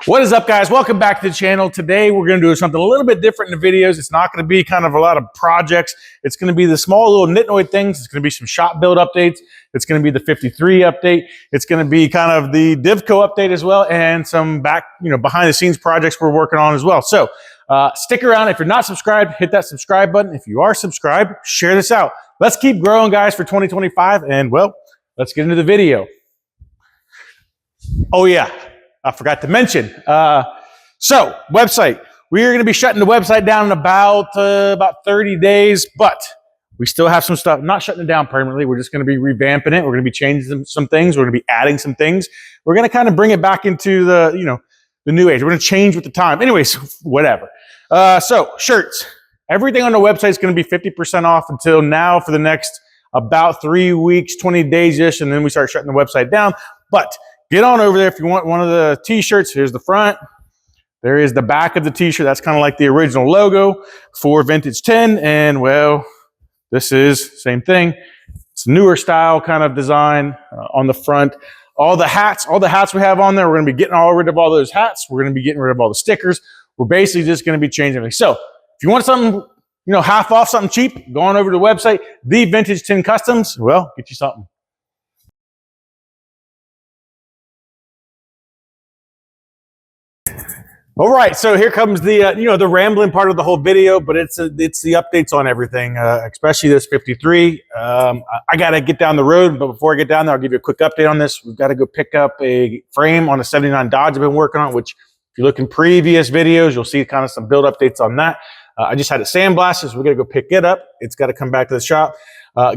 What is up, guys? Welcome back to the channel. Today we're going to do something a little bit different in the videos. It's not going to be kind of a lot of projects. It's going to be the small little nitnoid things. It's going to be some shop build updates. It's going to be the 53 update. It's going to be kind of the Divco update as well, and some behind the scenes projects we're working on as well. So stick around. If you're not subscribed, hit that subscribe button. If you are subscribed, share this out. Let's keep growing, guys, for 2025. And well, let's get into the video. Oh yeah, I forgot to mention. So website, we are going to be shutting the website down in about 30 days, but we still have some stuff, not shutting it down permanently. We're just going to be revamping it. We're going to be changing some things. We're going to be adding some things. We're going to kind of bring it back into the new age. We're going to change with the time. Anyways, whatever. So shirts, everything on the website is going to be 50% off until now for the next about 3 weeks, 20 days-ish, and then we start shutting the website down. But get on over there if you want one of the t-shirts. Here's the front. There is the back of the t-shirt. That's kind of like the original logo for Vintage 10. And well, this is same thing. It's a newer style kind of design on the front. All the hats we have on there, we're going to be getting rid of all those hats. We're going to be getting rid of all the stickers. We're basically just going to be changing everything. So if you want something, half off, something cheap, go on over to the website, the Vintage 10 Customs. Well, get you something. All right, so here comes the the rambling part of the whole video, but it's the updates on everything, especially this 53. I got to get down the road, but before I get down there, I'll give you a quick update on this. We've got to go pick up a frame on a 79 Dodge I've been working on, which if you look in previous videos, you'll see kind of some build updates on that. I just had it sandblasted, so we're going to go pick it up. It's got to come back to the shop,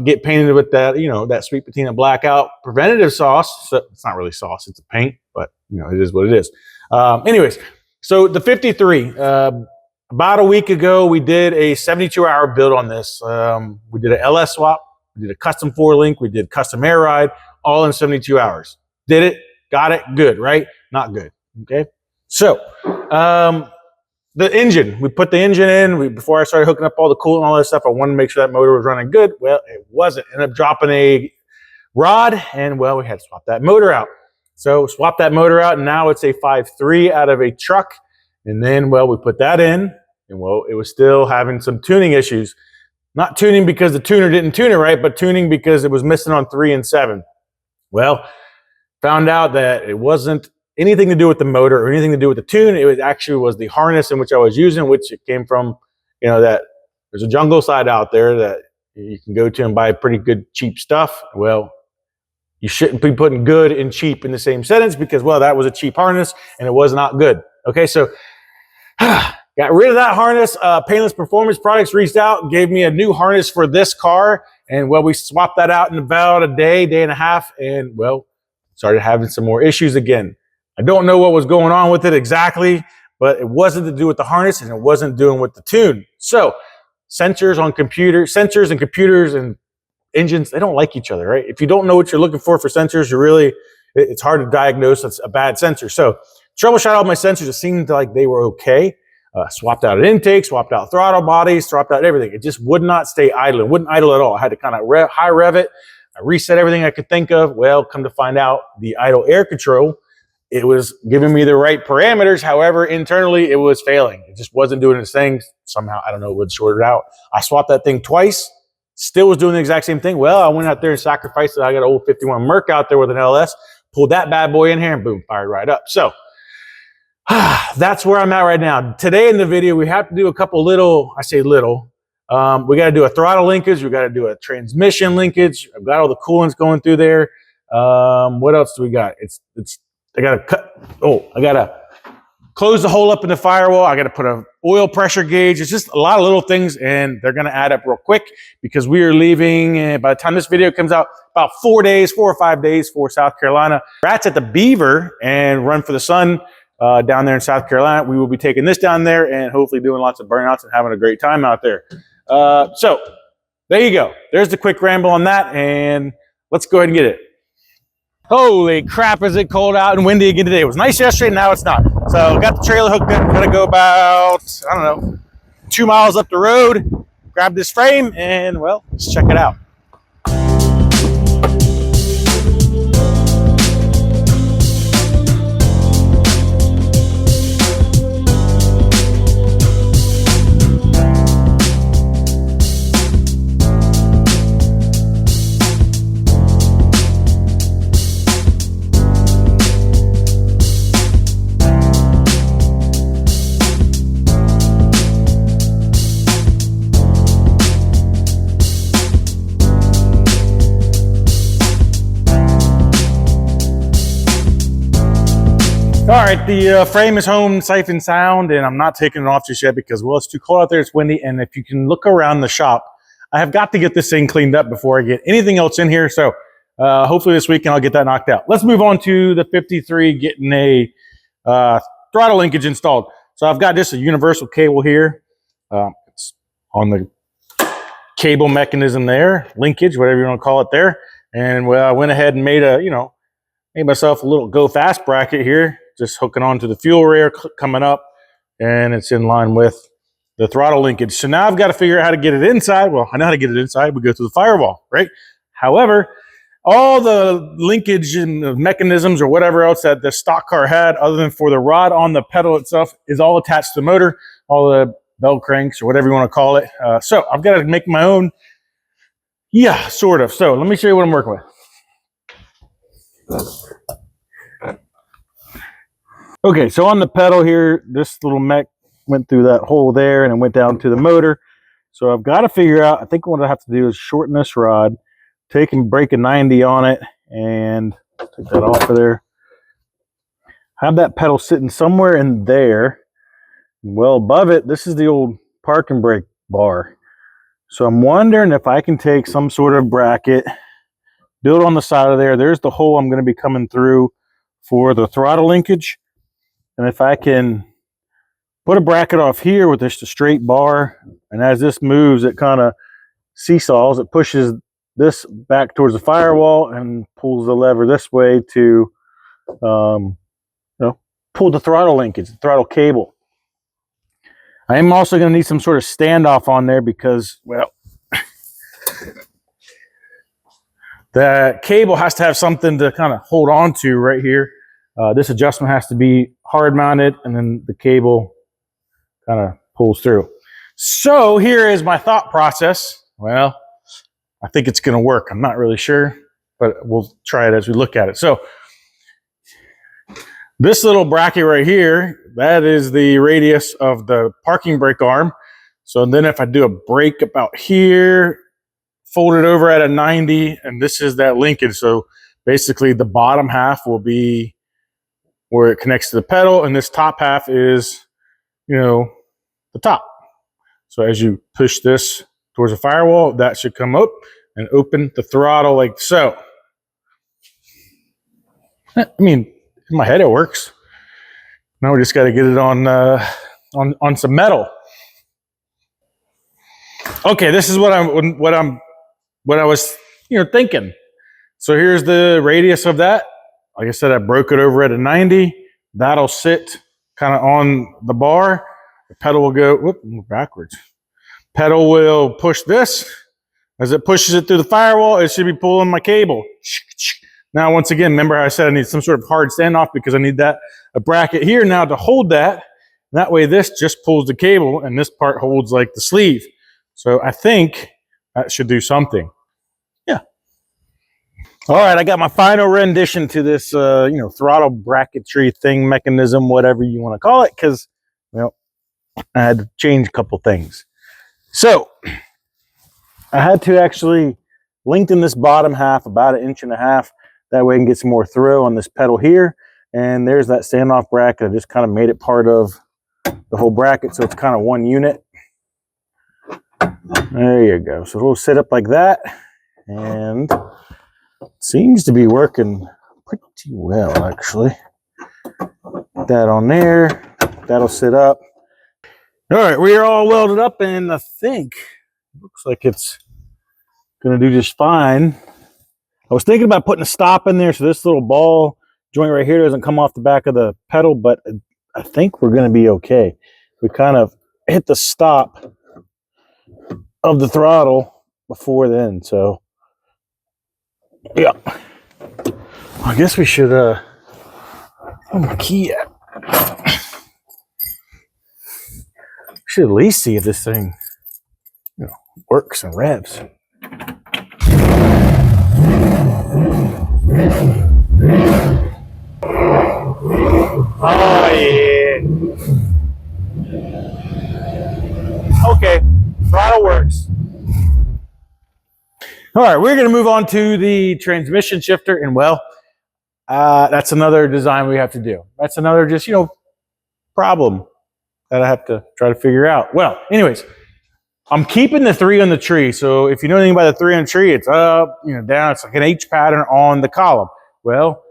get painted with that, that sweet patina blackout preventative sauce. So it's not really sauce, it's a paint, but it is what it is. Anyways. So the 53, about a week ago, we did a 72-hour build on this. We did an LS swap, we did a custom 4-link, we did custom air ride, all in 72 hours. Did it, got it, good, right? Not good, okay? So the engine, we put the engine in. Before I started hooking up all the coolant and all that stuff, I wanted to make sure that motor was running good. Well, it wasn't. Ended up dropping a rod, and well, we had to swap that motor out. So swap that motor out, and now it's a 5.3 out of a truck. And then, well, we put that in, and well, it was still having some tuning issues. Not tuning because the tuner didn't tune it right, but tuning because it was missing on 3 and 7. Well, found out that it wasn't anything to do with the motor or anything to do with the tune. It was actually the harness in which I was using, which it came from, that there's a jungle side out there that you can go to and buy pretty good, cheap stuff. Well, you shouldn't be putting good and cheap in the same sentence because, well, that was a cheap harness and it was not good. Okay, so got rid of that harness. Painless Performance Products reached out, gave me a new harness for this car. And, well, we swapped that out in about a day and a half. And, well, started having some more issues again. I don't know what was going on with it exactly, but it wasn't to do with the harness and it wasn't doing with the tune. So sensors and computers and engines, they don't like each other, right? If you don't know what you're looking for sensors, it's hard to diagnose it's a bad sensor. So troubleshot all my sensors. It seemed like they were okay. Swapped out an intake, swapped out throttle bodies, swapped out everything. It just would not stay idle. It wouldn't idle at all. I had to kind of high rev it. I reset everything I could think of. Well, come to find out, the idle air control, it was giving me the right parameters. However, internally, it was failing. It just wasn't doing its thing. Somehow, I don't know, it would sort it out. I swapped that thing twice. Still was doing the exact same thing. Well, I went out there and sacrificed it. I got an old 51 Merc out there with an LS, pulled that bad boy in here, and boom, fired right up. So that's where I'm at right now. Today in the video, we have to do a couple little, I say little, we got to do a throttle linkage. We got to do a transmission linkage. I've got all the coolants going through there. What else do we got? I got to close the hole up in the firewall. I got to put an oil pressure gauge. It's just a lot of little things, and they're going to add up real quick because we are leaving, by the time this video comes out, about 4 or 5 days for South Carolina. Rats at the Beaver and Run for the Sun down there in South Carolina. We will be taking this down there and hopefully doing lots of burnouts and having a great time out there. So there you go. There's the quick ramble on that, and let's go ahead and get it. Holy crap, is it cold out and windy again today. It was nice yesterday, now it's not. So got the trailer hooked up. I'm gonna go about, 2 miles up the road, grab this frame, and well, let's check it out. All right, the frame is home safe and sound, and I'm not taking it off just yet because, well, it's too cold out there, it's windy, and if you can look around the shop, I have got to get this thing cleaned up before I get anything else in here, so hopefully this weekend I'll get that knocked out. Let's move on to the 53 getting a throttle linkage installed. So I've got just a universal cable here. It's on the cable mechanism there, linkage, whatever you want to call it there, and well, I went ahead and made myself a little go fast bracket here, just hooking onto the fuel rail coming up, and it's in line with the throttle linkage. So now I've got to figure out how to get it inside. Well, I know how to get it inside. We go through the firewall, right? However, all the linkage and mechanisms or whatever else that the stock car had, other than for the rod on the pedal itself, is all attached to the motor, all the bell cranks or whatever you want to call it. So I've got to make my own. Yeah, sort of. So let me show you what I'm working with. Okay, so on the pedal here, this little mech went through that hole there and it went down to the motor. So I've got to figure out, I think what I have to do is shorten this rod, take and break a 90 on it, and take that off of there. Have that pedal sitting somewhere in there. Well, above it, this is the old parking brake bar. So I'm wondering if I can take some sort of bracket, build on the side of there. There's the hole I'm going to be coming through for the throttle linkage. And if I can put a bracket off here with just a straight bar, and as this moves, it kind of seesaws, it pushes this back towards the firewall and pulls the lever this way to pull the throttle linkage, the throttle cable. I am also going to need some sort of standoff on there because, well, the cable has to have something to kind of hold on to right here. This adjustment has to be hard mounted, and then the cable kind of pulls through. So here is my thought process. Well, I think it's going to work. I'm not really sure, but we'll try it as we look at it. So this little bracket right here, that is the radius of the parking brake arm. So then if I do a brake about here, fold it over at a 90, and this is that linkage. So basically the bottom half will be where it connects to the pedal, and this top half is, the top. So as you push this towards the firewall, that should come up and open the throttle like so. I mean, in my head it works. Now we just got to get it on some metal. Okay, this is what I was thinking. So here's the radius of that. Like I said, I broke it over at a 90. That'll sit kind of on the bar. The pedal will go, whoop, backwards. Pedal will push this. As it pushes it through the firewall, it should be pulling my cable. Now, once again, remember I said I need some sort of hard standoff because I need a bracket here now to hold that. That way this just pulls the cable and this part holds like the sleeve. So I think that should do something. Yeah. All right, I got my final rendition to this, throttle bracketry thing, mechanism, whatever you want to call it, because, well, I had to change a couple things. So I had to actually lengthen this bottom half about 1.5 inches. That way I can get some more throw on this pedal here. And there's that standoff bracket. I just kind of made it part of the whole bracket, so it's kind of one unit. There you go. So it'll sit up like that, and it seems to be working pretty well, actually. That on there, that'll sit up. All right, we are all welded up, and I think it looks like it's going to do just fine. I was thinking about putting a stop in there so this little ball joint right here doesn't come off the back of the pedal, but I think we're going to be okay. We kind of hit the stop of the throttle before then, so yeah. I guess we should oh, my key at. Should at least see if this thing works and revs. Oh yeah. Okay, throttle works. All right, we're going to move on to the transmission shifter, and well, That's another design we have to do. That's another just, problem that I have to try to figure out. Well, anyways, I'm keeping the 3 on the tree. So if you know anything about the 3 on the tree, it's up, down. It's like an H pattern on the column. Well,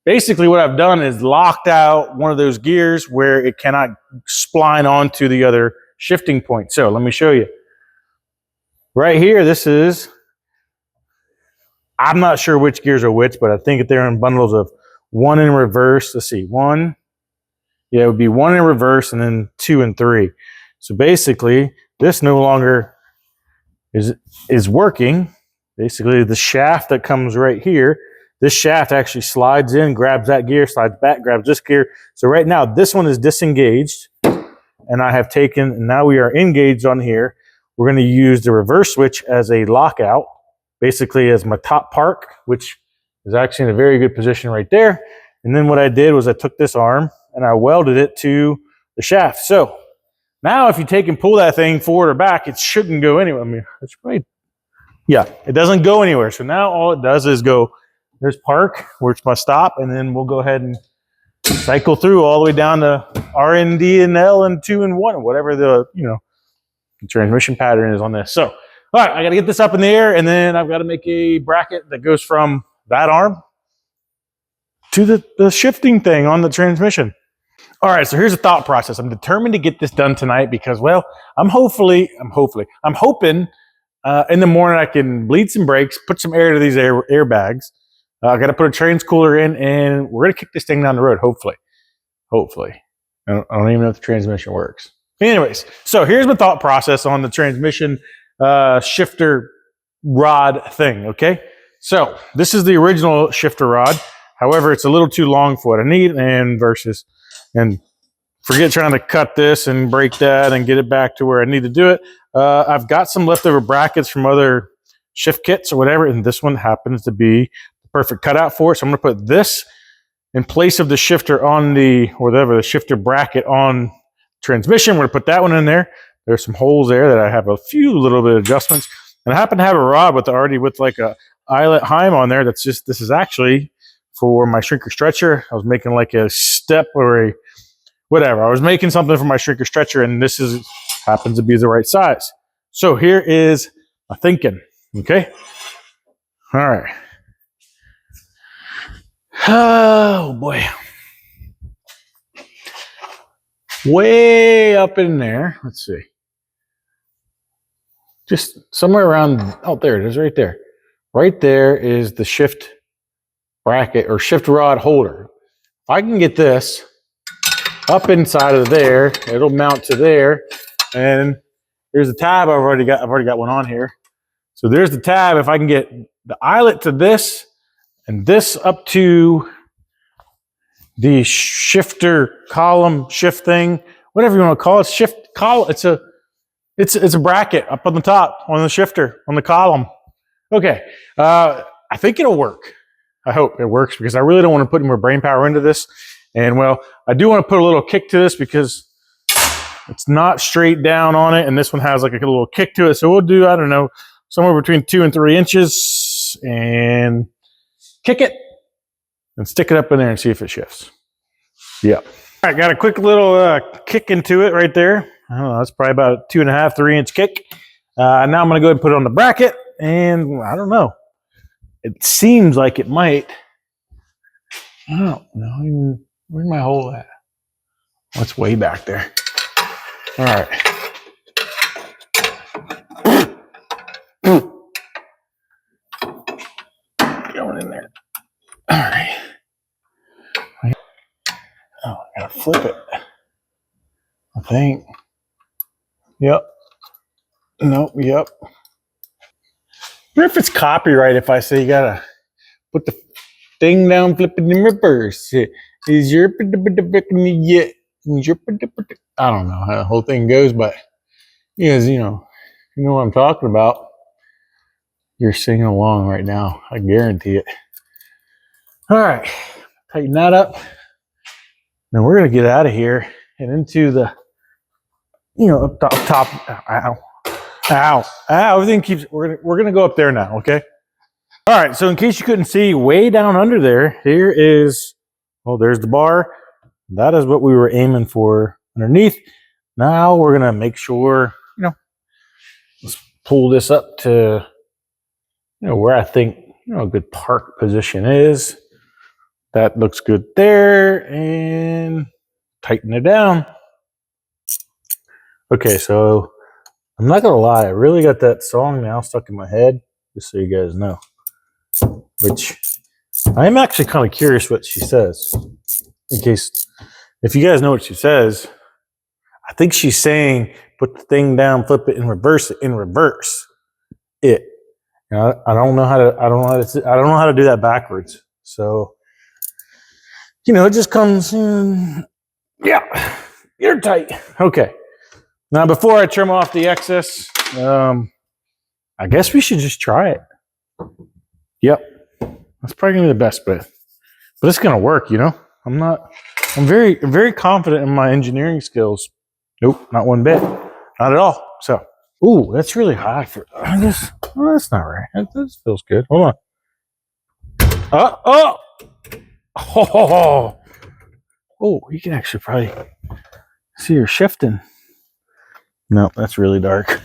basically what I've done is locked out one of those gears where it cannot spline onto the other shifting point. So let me show you. Right here, I'm not sure which gears are which, but I think they're in bundles of 1 in reverse. Let's see, 1. Yeah, it would be 1 in reverse and then 2 and 3. So basically, this no longer is working. Basically, the shaft that comes right here, this shaft actually slides in, grabs that gear, slides back, grabs this gear. So right now, this one is disengaged, and I have taken, and now we are engaged on here. We're going to use the reverse switch as a lockout, basically as my top park, which is actually in a very good position right there. And then what I did was I took this arm and I welded it to the shaft. So now if you take and pull that thing forward or back, it shouldn't go anywhere. I mean, it's right. Yeah, it doesn't go anywhere. So now all it does is go, there's park, where it's my stop, and then we'll go ahead and cycle through all the way down to R and D and L and 2 and 1, whatever the transmission pattern is on this. So, all right, I got to get this up in the air, and then I've got to make a bracket that goes from that arm to the shifting thing on the transmission. All right, so here's the thought process. I'm determined to get this done tonight because, well, I'm hoping in the morning I can bleed some brakes, put some air to these airbags. I got to put a trans cooler in, and we're going to kick this thing down the road, hopefully. I don't even know if the transmission works. Anyways, so here's my thought process on the transmission shifter rod thing, okay? So this is the original shifter rod. However, it's a little too long for what I need, and forget trying to cut this and break that and get it back to where I need to do it. I've got some leftover brackets from other shift kits or whatever, and this one happens to be the perfect cutout for it. So I'm going to put this in place of the shifter on the shifter bracket on transmission. We're going to put that one in there. There's some holes there that I have a few little bit of adjustments, and I happen to have a rod with like a eyelet Heim on there. This is actually for my shrinker stretcher. I was making like a step or whatever. I was making something for my shrinker stretcher, and this happens to be the right size. So here is my thinking. Okay. All right. Oh boy. Way up in there. Let's see. Just somewhere around. Oh, there it is, right there. Right there is the shift bracket or shift rod holder. If I can get this up inside of there, it'll mount to there, and there's the tab. I've already got one on here. So there's the tab. If I can get the eyelet to this and this up to the shifter column shift thing, whatever you want to call it, shift column. It's a bracket up on the top on the shifter on the column. Okay, I think it'll work. I hope it works because I really don't want to put more brain power into this. And well, I do want to put a little kick to this because it's not straight down on it, and this one has like a little kick to it. So we'll do, I don't know, somewhere between 2 and 3 inches, and kick it and stick it up in there and see if it shifts. Yeah. All right, got a quick little kick into it right there. I don't know, that's probably about a 2.5, 3 inch kick. Now I'm going to go ahead and put it on the bracket, and I don't know. It seems like it might. I don't know. Where's my hole at? Oh, it's way back there. All right. Going in there. All right. Oh, I gotta flip it. I think. Yep. Nope. Yep. I wonder if it's copyright if I say you gotta put the thing down, flip it in reverse. Is your I don't know how the whole thing goes, but you know what I'm talking about. You're singing along right now. I guarantee it. All right, tighten that up. Now we're gonna get out of here and into the, up top. Ow. Everything keeps. We're gonna go up there now. Okay. All right, so in case you couldn't see, way down under there, here is, oh, there's the bar. That is what we were aiming for underneath. Now we're gonna make sure, let's pull this up to, where I think, a good park position is. That looks good there, and tighten it down. Okay, so I'm not gonna lie, I really got that song now stuck in my head, just so you guys know. Which I'm actually kind of curious what she says. In case, if you guys know what she says, I think she's saying put the thing down, flip it, and reverse it. In reverse it. I don't know how to do that backwards. So, it just comes in. Yeah, you're tight. Okay. Now, before I trim off the excess, I guess we should just try it. Yep. That's probably gonna be the best bet. But it's gonna work, I'm very confident in my engineering skills. Nope, not one bit. Not at all. So, ooh, that's really high for this. Oh, that's not right. That feels good. Hold on. Oh, you can actually probably see her shifting. No, that's really dark.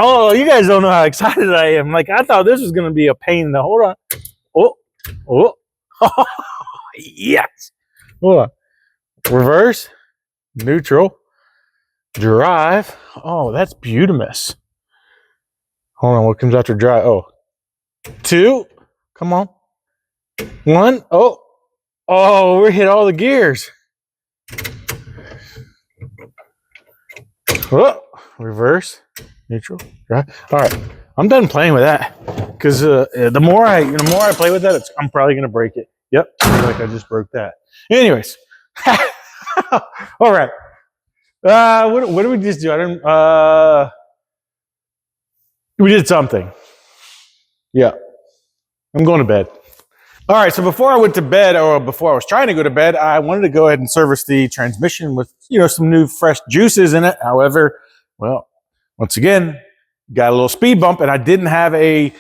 Oh, you guys don't know how excited I am. Like, I thought this was going to be a pain in the, hold on. Oh. Yes. Hold on. Reverse, neutral, drive. Oh, that's beautimous. Hold on, what comes after drive? Oh, 2. Come on. 1. Oh, we hit all the gears. Oh, reverse, neutral, drive. All right, I'm done playing with that because the more I play with that, I'm probably gonna break it. Yep, like I just broke that. Anyways, all right. What did we just do? We did something. Yeah, I'm going to bed. All right, so before I went to bed, or before I was trying to go to bed, I wanted to go ahead and service the transmission with, some new fresh juices in it. However, well, once again, got a little speed bump, and I didn't have a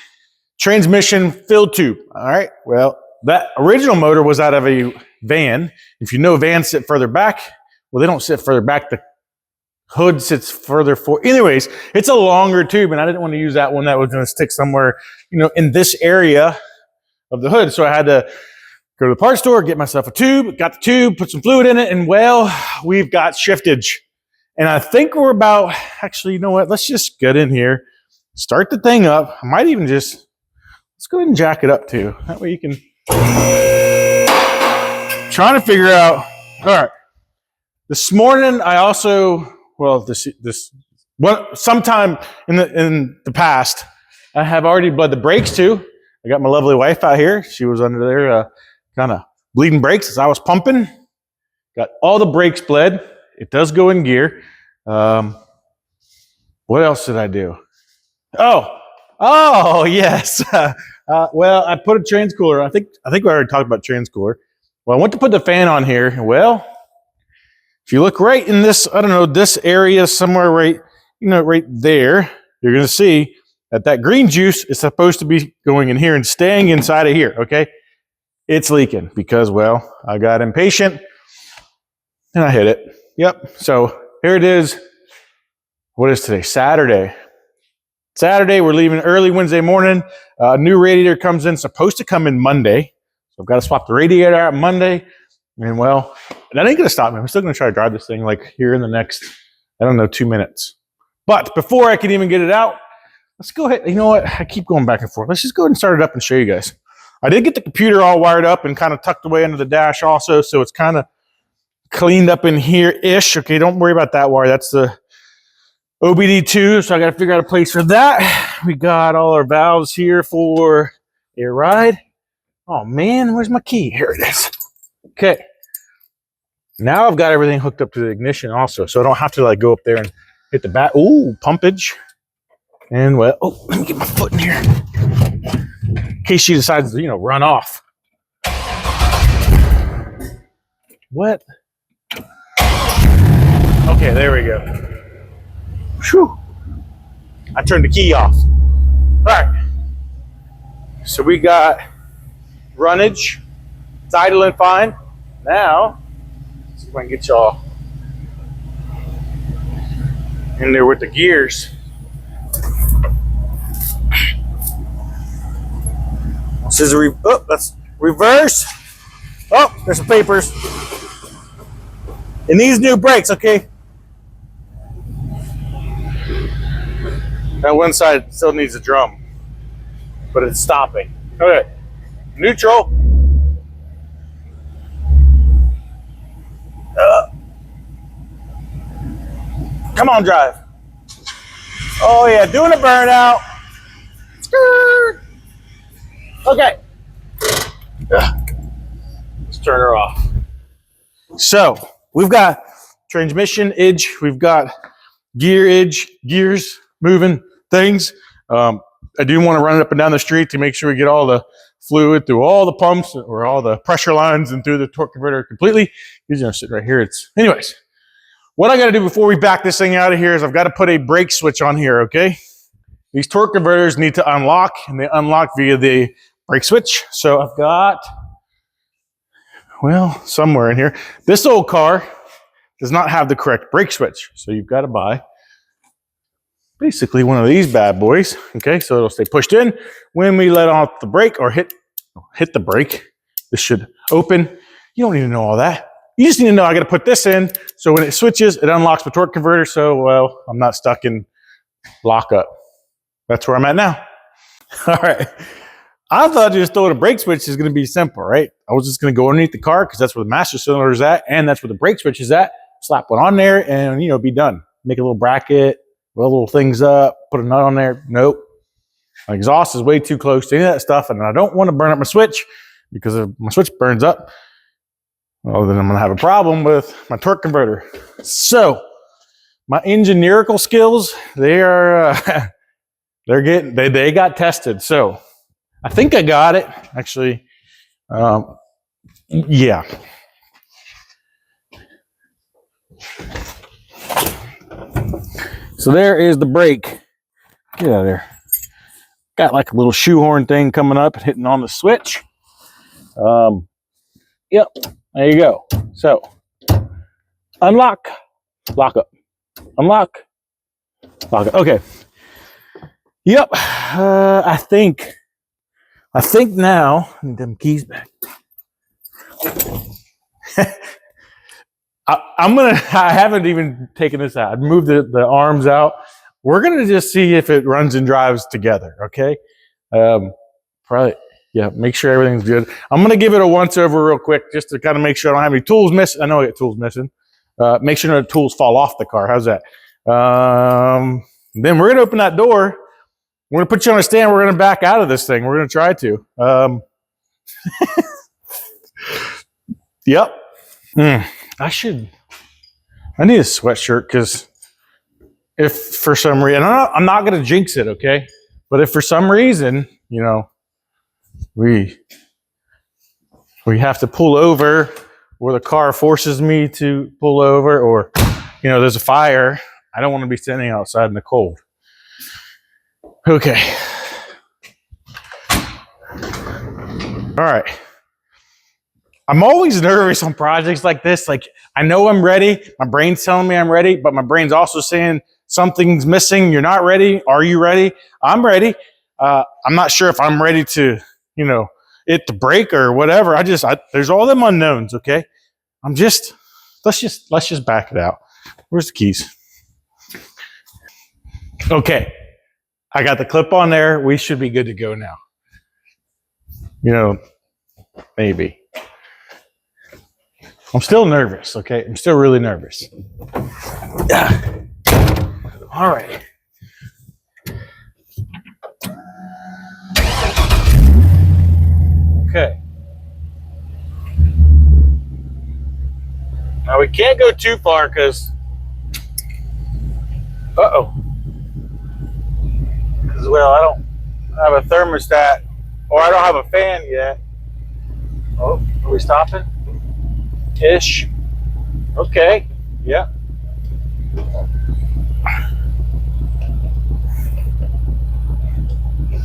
transmission fill tube. All right, well, that original motor was out of a van. If you know vans sit further back, well, they don't sit further back. The hood sits further forward. Anyways, it's a longer tube, and I didn't want to use that one that was going to stick somewhere, in this area of the hood. So I had to go to the parts store, get myself a tube, got the tube, put some fluid in it, and well, we've got shiftage. And I think we're about, actually, you know what? Let's just get in here, start the thing up. I might even let's go ahead and jack it up too. That way you can, trying to figure out, all right. This morning, I also, sometime in the past, I have already bled the brakes too. I got my lovely wife out here. She was under there kind of bleeding brakes as I was pumping. Got all the brakes bled. It does go in gear. What else did I do? Oh, yes. Well, I put a transcooler. I think we already talked about transcooler. Well, I went to put the fan on here. Well, if you look right in this, I don't know, this area somewhere right there, you're going to see that green juice is supposed to be going in here and staying inside of here, okay? It's leaking because, well, I got impatient and I hit it. Yep, so here it is. What is today? Saturday, we're leaving early Wednesday morning. New radiator comes in, supposed to come in Monday. So I've got to swap the radiator out Monday. And, well, that ain't going to stop me. I'm still going to try to drive this thing like here in the next, 2 minutes. But before I can even get it out, let's go ahead. You know what? I keep going back and forth. Let's just go ahead and start it up and show you guys. I did get the computer all wired up and kind of tucked away under the dash also, so it's kind of cleaned up in here-ish. Okay, don't worry about that wire. That's the OBD2, so I got to figure out a place for that. We got all our valves here for a ride. Oh, man, where's my key? Here it is. Okay. Now I've got everything hooked up to the ignition also, so I don't have to like go up there and hit the bat. Ooh, pumpage. And well, let me get my foot in here in case she decides to, run off. What? Okay, there we go. Whew. I turned the key off. right. So we got runnage. It's idling fine. Now, let's see if I can get y'all in there with the gears. This is that's reverse. Oh, there's some papers. And these new brakes, okay? That one side still needs a drum, but it's stopping. Okay, neutral. Come on, drive. Oh yeah, doing a burnout. Okay. Let's turn her off. So we've got transmission edge, we've got gear edge, gears moving things. I do want to run it up and down the street to make sure we get all the fluid through all the pumps or all the pressure lines and through the torque converter completely. He's gonna sit right here. Anyways, what I got to do before we back this thing out of here is I've got to put a brake switch on here. Okay, these torque converters need to unlock, and they unlock via the brake switch. So I've got, well, somewhere in here. This old car does not have the correct brake switch, so you've got to buy basically one of these bad boys. Okay, so it'll stay pushed in when we let off the brake or hit the brake. This should open. You don't need to know all that. You just need to know I got to put this in, so when it switches, it unlocks my torque converter, so, well, I'm not stuck in lockup. That's where I'm at now. All right. I thought just throwing a brake switch is going to be simple, right? I was just going to go underneath the car because that's where the master cylinder is at, and that's where the brake switch is at. Slap one on there, and, you know, be done. Make a little bracket, roll little things up, put a nut on there. Nope. My exhaust is way too close to any of that stuff, and I don't want to burn up my switch, because if my switch burns up, well, then I'm going to have a problem with my torque converter. So my engineerical skills, they are, they got tested. So I think I got it, actually. Yeah. So there is the brake. Get out of there. Got like a little shoehorn thing coming up and hitting on the switch. Yep. There you go. So, unlock, lock up, unlock, lock up. Okay. Yep. I think now, I need them keys back. I haven't even taken this out. I've moved the arms out. We're going to just see if it runs and drives together. Okay. Probably. Yeah, make sure everything's good. I'm going to give it a once over real quick just to kind of make sure I don't have any tools missing. I know I got tools missing. Make sure no tools fall off the car. How's that? Then we're going to open that door. We're going to put you on a stand. We're going to back out of this thing. We're going to try to. Yep. I need a sweatshirt because if for some reason, I'm not going to jinx it, okay? But if for some reason, you know, we have to pull over, or the car forces me to pull over, or, you know, there's a fire, I don't want to be standing outside in the cold. Okay. All right. I'm always nervous on projects like this. Like, I know I'm ready. My brain's telling me I'm ready, but my brain's also saying something's missing. You're not ready. Are you ready? I'm ready. I'm not sure if I'm ready to, you know, hit the brake or whatever. There's all them unknowns. Okay. Let's just back it out. Where's the keys? Okay. I got the clip on there. We should be good to go now. You know, maybe. I'm still nervous. Okay. I'm still really nervous. Yeah. All right. Okay. Now we can't go too far because, because, well, I don't have a thermostat, or I don't have a fan yet. Oh, are we stopping? Ish. Okay. Yeah.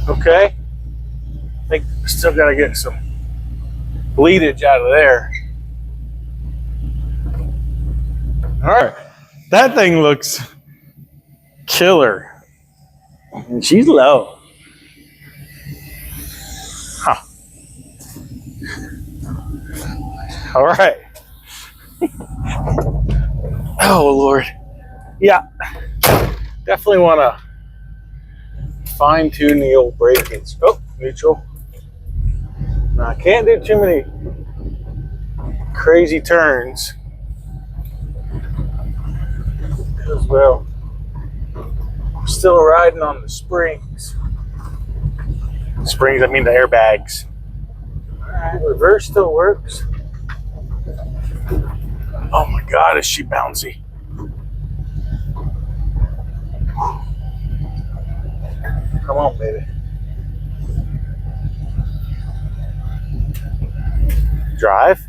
Okay. I think still got to get some bleedage out of there. All right. That thing looks killer. And she's low. Huh. All right. Oh, Lord. Yeah. Definitely want to fine tune the old breakage. Oh, neutral. Now, I can't do too many crazy turns. Because, well, I'm still riding on the springs. Springs, I mean the airbags. Alright, reverse still works. Oh my God, is she bouncy. Come on, baby. Drive.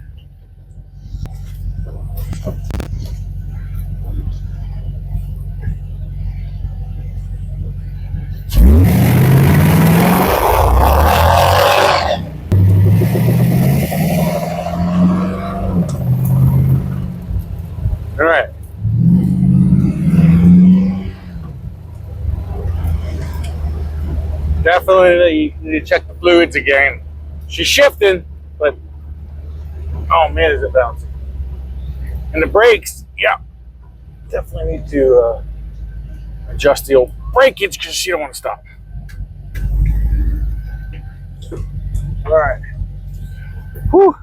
All right. Definitely you need to check the fluids again. She's shifting, but oh man, is it bouncing. And the brakes, yeah. Definitely need to adjust the old breakage because she don't want to stop. All right. Whew.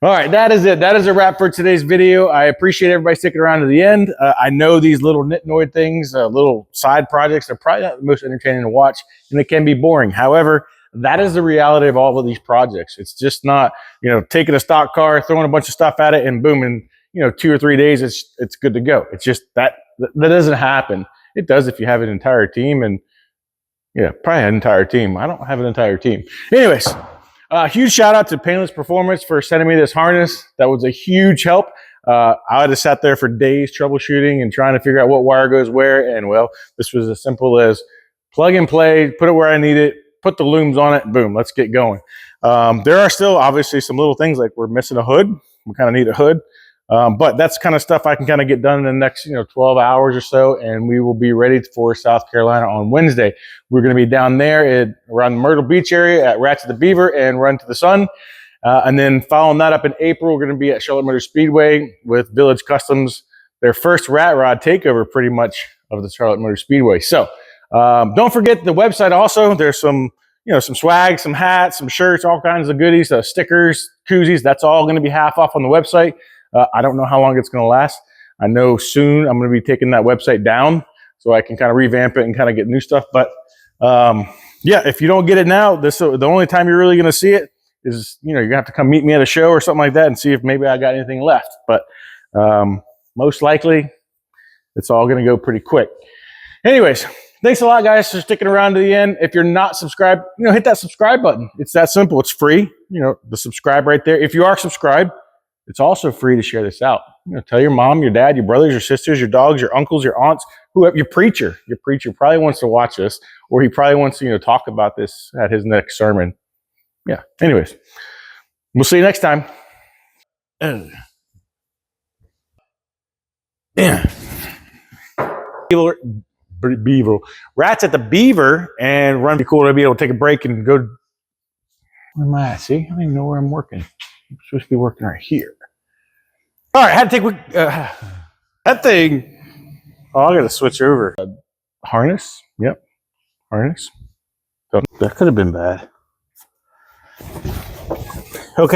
All right, that is it. That is a wrap for today's video. I appreciate everybody sticking around to the end. I know these little nitnoid things, little side projects, are probably not the most entertaining to watch, and they can be boring. However, that is the reality of all of these projects. It's just not, you know, taking a stock car, throwing a bunch of stuff at it, and boom, in 2 or 3 days, it's good to go. It's just that doesn't happen. It does if you have an entire team, and yeah, probably an entire team. I don't have an entire team. Anyways. Huge shout out to Painless Performance for sending me this harness. That was a huge help. I had to sat there for days troubleshooting and trying to figure out what wire goes where. And well, this was as simple as plug and play, put it where I need it, put the looms on it, boom, let's get going. There are still obviously some little things like we're missing a hood. We kind of need a hood. But that's kind of stuff I can kind of get done in the next 12 hours or so, and we will be ready for South Carolina on Wednesday. We're going to be down there around the Myrtle Beach area at Rats at the Beaver and Run to the Sun. And then following that up in April, we're going to be at Charlotte Motor Speedway with Village Customs, their first rat rod takeover pretty much of the Charlotte Motor Speedway. So don't forget the website also. There's some some swag, some hats, some shirts, all kinds of goodies, stickers, koozies. That's all going to be half off on the website. I don't know how long it's going to last. I know soon I'm going to be taking that website down so I can kind of revamp it and kind of get new stuff. But yeah, if you don't get it now, the only time you're really going to see it is, you're going to have to come meet me at a show or something like that and see if maybe I got anything left. But most likely it's all going to go pretty quick. Anyways, thanks a lot, guys, for sticking around to the end. If you're not subscribed, hit that subscribe button. It's that simple. It's free. The subscribe right there. If you are subscribed, it's also free to share this out. Tell your mom, your dad, your brothers, your sisters, your dogs, your uncles, your aunts, whoever, your preacher. Your preacher probably wants to watch this, or he probably wants to, talk about this at his next sermon. Yeah. Anyways, we'll see you next time. Yeah. Beaver. Rats at the Beaver and Run. Be cool to be able to take a break and go. Where am I at? See, I don't even know where I'm working. I'm supposed to be working right here. All right, I had to take that thing. Oh, I got to switch over. Harness. Yep, harness. So that could have been bad.